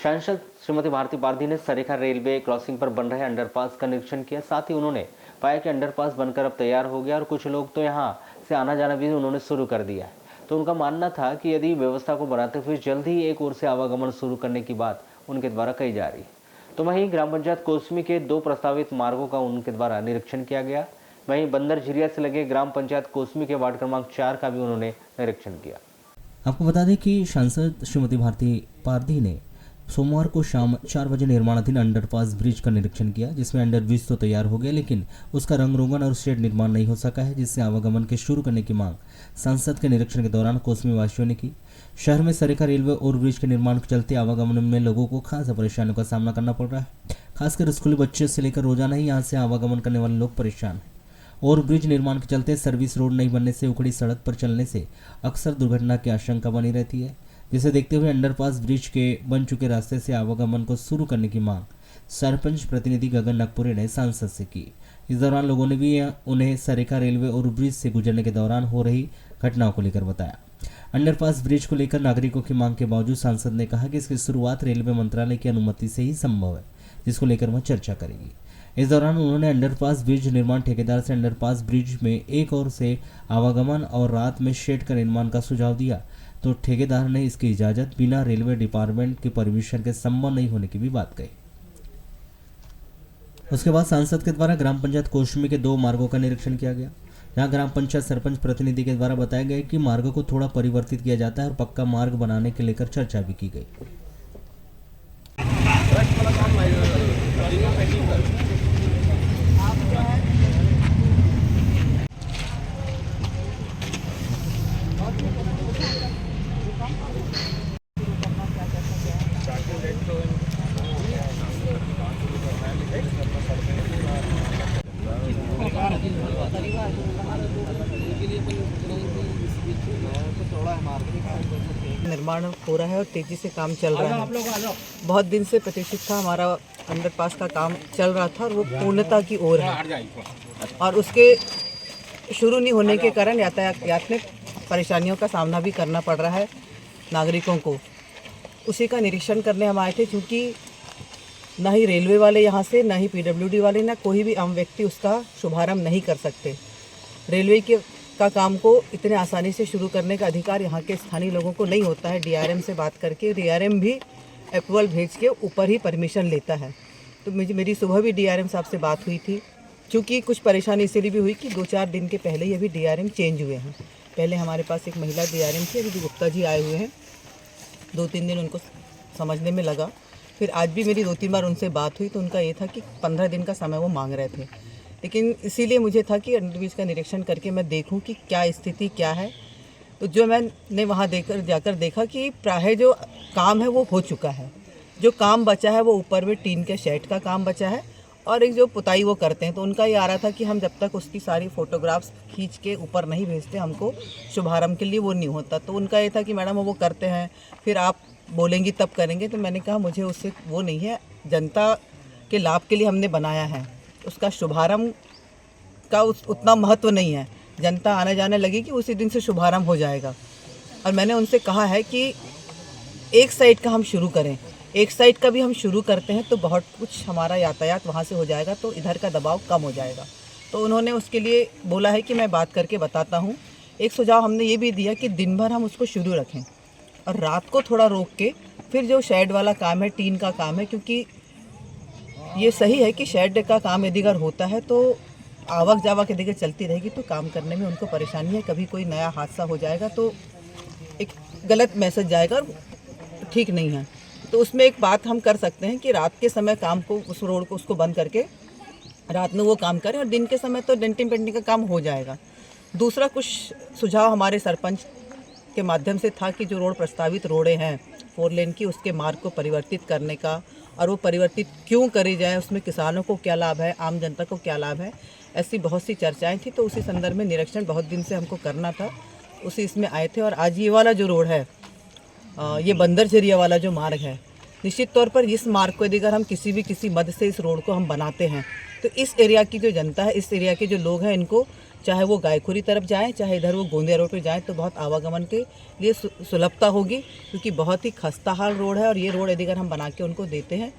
सांसद श्रीमती भारती पारधी ने सरेखा railway crossing पर बन रहे अंडरपास का निरीक्षण किया। साथ ही उन्होंने पाया कि अंडरपास बनकर अब तैयार हो गया और कुछ लोग तो यहां से आना जाना भी उन्होंने शुरू कर दिया है। तो उनका मानना था कि यदि व्यवस्था को बनाते हुए जल्द ही एक ओर से आवागमन शुरू करने की बात उनके द्वारा कही जा रही है। तो वहीं ग्राम पंचायत कोसमी के 2 प्रस्तावित मार्गों का उनके द्वारा निरीक्षण किया गया। वहीं बंदर झिरिया से लगे ग्राम पंचायत कोसमी के वार्ड क्रमांक 4 का भी उन्होंने निरीक्षण किया। आपको बता दें कि सांसद श्रीमती भारती पारधी ने सोमवार को शाम 4 बजे निर्माणाधीन अंडरपास ब्रिज का निरीक्षण किया, जिसमें अंडर ब्रिज तो तैयार हो गया लेकिन उसका रंग रोगन और शेड निर्माण नहीं हो सका है, जिससे आवागमन के शुरू करने की मांग सांसद के निरीक्षण के दौरान कोसमी वासियों ने की। शहर में सरेखा रेलवे और ब्रिज के निर्माण के चलते आवागमन में लोगों को खास परेशानियों का सामना करना पड़ रहा है। खासकर स्कूली बच्चे से लेकर रोजाना ही यहाँ से आवागमन करने वाले लोग परेशान हैं। और ब्रिज निर्माण के चलते सर्विस रोड नहीं बनने से उखड़ी सड़क पर चलने से अक्सर दुर्घटना की आशंका बनी रहती है, जिसे देखते हुए अंडरपास ब्रिज के बन चुके रास्ते से आवागमन को शुरू करने की मांग सरपंच प्रतिनिधि गगन नागपुरे ने सांसद से की। इस दौरान लोगों ने भी उन्हें सरेखा रेलवे और ब्रिज से गुजरने के दौरान हो रही घटनाओं को लेकर बताया। अंडरपास ब्रिज को लेकर नागरिकों की मांग के बावजूद सांसद ने कहा कि इसकी शुरुआत रेलवे मंत्रालय की अनुमति से ही संभव है, जिसको लेकर वह चर्चा करेगी। इस दौरान उन्होंने अंडरपास ब्रिज निर्माण ठेकेदार से अंडरपास ब्रिज में एक ओर से आवागमन और रात में शेड का निर्माण का सुझाव दिया, तो ठेकेदार ने इसकी इजाजत बिना रेलवे डिपार्टमेंट के परमिशन के संभव नहीं होने की भी बात कही। उसके बाद सांसद के द्वारा ग्राम पंचायत कोसमी के 2 मार्गों का निरीक्षण किया गया, जहां ग्राम पंचायत सरपंच प्रतिनिधि के द्वारा बताया गया कि मार्ग को थोड़ा परिवर्तित किया जाता है और पक्का मार्ग बनाने के लेकर चर्चा भी की गई। निर्माण हो रहा है और तेजी से काम चल रहा है। बहुत दिन से प्रतीक्षित था हमारा अंडरपास का काम चल रहा था और वो पूर्णता की ओर है और उसके शुरू नहीं होने के कारण यातायात में परेशानियों का सामना भी करना पड़ रहा है नागरिकों को। उसी का निरीक्षण करने हम आए थे, क्योंकि ना ही रेलवे वाले यहाँ से, ना ही पीडब्ल्यूडी वाले, ना कोई भी आम व्यक्ति उसका शुभारंभ नहीं कर सकते। रेलवे का काम को इतने आसानी से शुरू करने का अधिकार यहाँ के स्थानीय लोगों को नहीं होता है। डीआरएम से बात करके डीआरएम भी अप्रूवल भेज के ऊपर ही परमिशन लेता है। तो मेरी सुबह भी डीआरएम साहब से बात हुई थी, क्योंकि कुछ परेशानी इसलिए भी हुई कि 2-4 दिन के पहले ही अभी डीआरएम चेंज हुए हैं। पहले हमारे पास एक महिला डीआरएम थी, अभी गुप्ता जी आए हुए हैं। 2-3 दिन उनको समझने में लगा। फिर आज भी मेरी 2-3 बार उनसे बात हुई, तो उनका ये था कि 15 दिन का समय वो मांग रहे थे। लेकिन इसीलिए मुझे था कि अंडरब्रिज का निरीक्षण करके मैं देखूं कि क्या स्थिति क्या है। तो जो मैंने वहां जाकर देखा कि प्राय जो काम है वो हो चुका है। जो काम बचा है वो ऊपर में टीन के शेड का काम बचा है और एक जो पुताई वो करते हैं। तो उनका ये आ रहा था कि हम जब तक उसकी सारी फ़ोटोग्राफ्स खींच के ऊपर नहीं भेजते, हमको शुभारंभ के लिए वो नहीं होता। तो उनका ये था कि मैडम वो करते हैं, फिर आप बोलेंगी तब करेंगे। तो मैंने कहा मुझे उससे वो नहीं है, जनता के लाभ के लिए हमने बनाया है, उसका शुभारंभ का उतना महत्व नहीं है। जनता आने जाने लगी कि उसी दिन से शुभारंभ हो जाएगा। और मैंने उनसे कहा है कि एक साइड का हम शुरू करें, एक साइड का भी हम शुरू करते हैं तो बहुत कुछ हमारा यातायात वहाँ से हो जाएगा, तो इधर का दबाव कम हो जाएगा। तो उन्होंने उसके लिए बोला है कि मैं बात करके बताता हूँ। एक सुझाव हमने ये भी दिया कि दिन भर हम उसको शुरू रखें और रात को थोड़ा रोक के फिर जो शेड वाला काम है, टीन का काम है, क्योंकि ये सही है कि शेड का काम यदि अगर होता है तो आवक जावक यदि चलती रहेगी तो काम करने में उनको परेशानी है। कभी कोई नया हादसा हो जाएगा तो एक गलत मैसेज जाएगा और ठीक नहीं है। तो उसमें एक बात हम कर सकते हैं कि रात के समय काम को, उस रोड को उसको बंद करके रात में वो काम करें और दिन के समय तो डेंटिंग पेंटिंग का काम हो जाएगा। दूसरा कुछ सुझाव हमारे सरपंच के माध्यम से था कि जो रोड प्रस्तावित रोडें हैं 4 लेन की, उसके मार्ग को परिवर्तित करने का, और वो परिवर्तित क्यों करी जाए, उसमें किसानों को क्या लाभ है, आम जनता को क्या लाभ है, ऐसी बहुत सी चर्चाएं थी। तो उसी संदर्भ में निरीक्षण बहुत दिन से हमको करना था, उसी इसमें आए थे। और आज ये वाला जो रोड है, ये बंदर झिरिया वाला जो मार्ग है, निश्चित तौर पर इस मार्ग को यदि अगर हम किसी मद से इस रोड को हम बनाते हैं तो इस एरिया की जो जनता है, इस एरिया के जो लोग हैं, इनको चाहे वो गायखुरी तरफ जाएं, चाहे इधर वो गोंदिया रोड पे जाएं, तो बहुत आवागमन के लिए सुलभता होगी, क्योंकि बहुत ही खस्ता हाल रोड है और ये रोड यदि अगर हम बना के उनको देते हैं